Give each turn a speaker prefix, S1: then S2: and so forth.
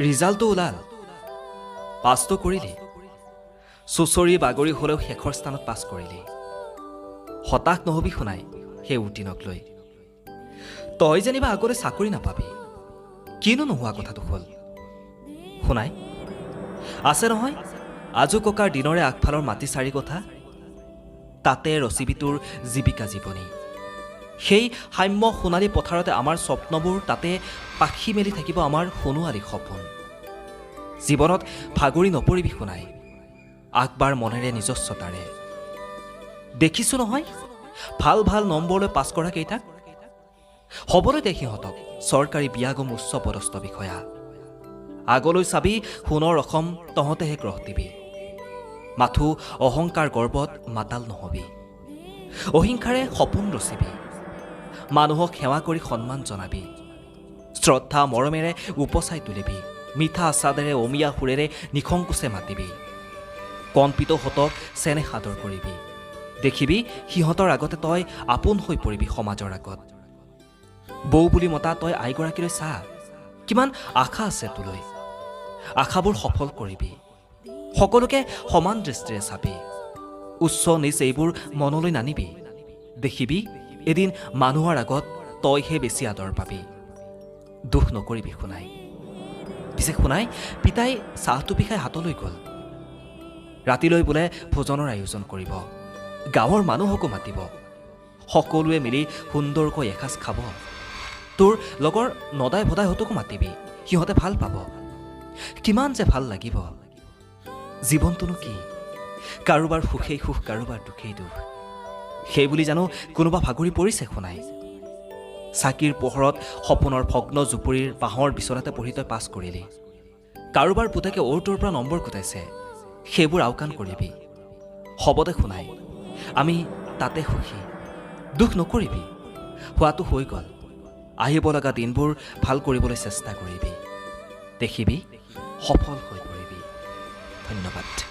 S1: ৰিজাল্টটো ওলাল, পাছটো কৰিলি, চুচৰি বাগৰি হ'লেও শেষৰ স্থানত পাছ কৰিলি। হতাশ নহবি শুনাই সেই উত্তীৰ্ণক লৈ। তই যেনিবা আগতে চাকৰি নাপাবি, কিনো নোহোৱা কথাটো হ'ল শুনাই। আছে নহয় আজু ককাৰ দিনৰে আগফালৰ মাটি চাৰি কথা, তাতে ৰচিবি তোৰ জীৱিকা জীৱনী। সেই সাম্য সোণালী পথাৰতে আমাৰ স্বপ্নবোৰ, তাতে পাখি মেলি থাকিব আমাৰ সোণোৱালী সপোন। জীৱনত ভাগৰি নপৰিবি শুনাই, আগবাৰ মনেৰে নিজস্বতাৰে। দেখিছোঁ নহয় ভাল ভাল নম্বৰলৈ পাছ কৰা কেইটাক, হ'বলৈ দে সিহঁতক চৰকাৰী বিয়াগম উচ্চ পদস্থ বিষয়া। আগলৈ চাবি সোণৰ অসম তহঁতেহে গ্ৰহ দিবি। মাথো অহংকাৰ গৰ্বত মাতাল নহবি, অহিংসাৰে সপোন ৰচিবি। মানুহক সেৱা কৰি সন্মান জনাবি, শ্ৰদ্ধা মৰমেৰে উপচাই তুলিবি। মিঠা আচাদেৰে অমিয়া সুৰেৰে নিসংকোচে মাতিবি। কণপিত হতক চেনেহ সাদৰ কৰিবি। দেখিবি সিহঁতৰ আগতে তই আপোন হৈ পৰিবি সমাজৰ আগত। বৌ বুলি মতা তই আইগৰাকীলৈ চা, কিমান আশা আছে তোলৈ। আশাবোৰ সফল কৰিবি, সকলোকে সমান দৃষ্টিৰে চাবি। উচ্চ নিচ এইবোৰ মনলৈ নানিবি। দেখিবি এদিন মানুহৰ আগত তইহে বেছি আদৰ পাবি। দুখ নকৰিবি শুনাই। পিছে শুনাই, পিতাই চাহটো পিখাই হাতলৈ গ'ল। ৰাতিলৈ বোলে ভোজনৰ আয়োজন কৰিব, গাঁৱৰ মানুহকো মাতিব। সকলোৱে মিলি সুন্দৰকৈ এসাঁজ খাব। তোৰ লগৰ নদাই ভদাইহঁতকো মাতিবি, সিহঁতে ভাল পাব। কিমান যে ভাল লাগিব। জীৱনটোনো কি, কাৰোবাৰ সুখেই সুখ, কাৰোবাৰ দুখেই দুখ। সেই বুলি জানো কোনোবা ভাগৰি পৰিছে শুনাই। চাকিৰ পোহৰত সপোনৰ ভগ্ন জুপুৰিৰ বাঁহৰ বিচনাতে পঢ়ি তই পাছ কৰিলি। কাৰোবাৰ পুতেকে অ'ৰ তোৰ পৰা নম্বৰ গোটাইছে, সেইবোৰ আওকাণ কৰিবি। হবদে শুনাই, আমি তাতে সুখী। দুখ নকৰিবি, হোৱাটো হৈ গ'ল। আহিব লগা দিনবোৰ ভাল কৰিবলৈ চেষ্টা কৰিবি। দেখিবি সফল হৈ পৰিবি। ধন্যবাদ।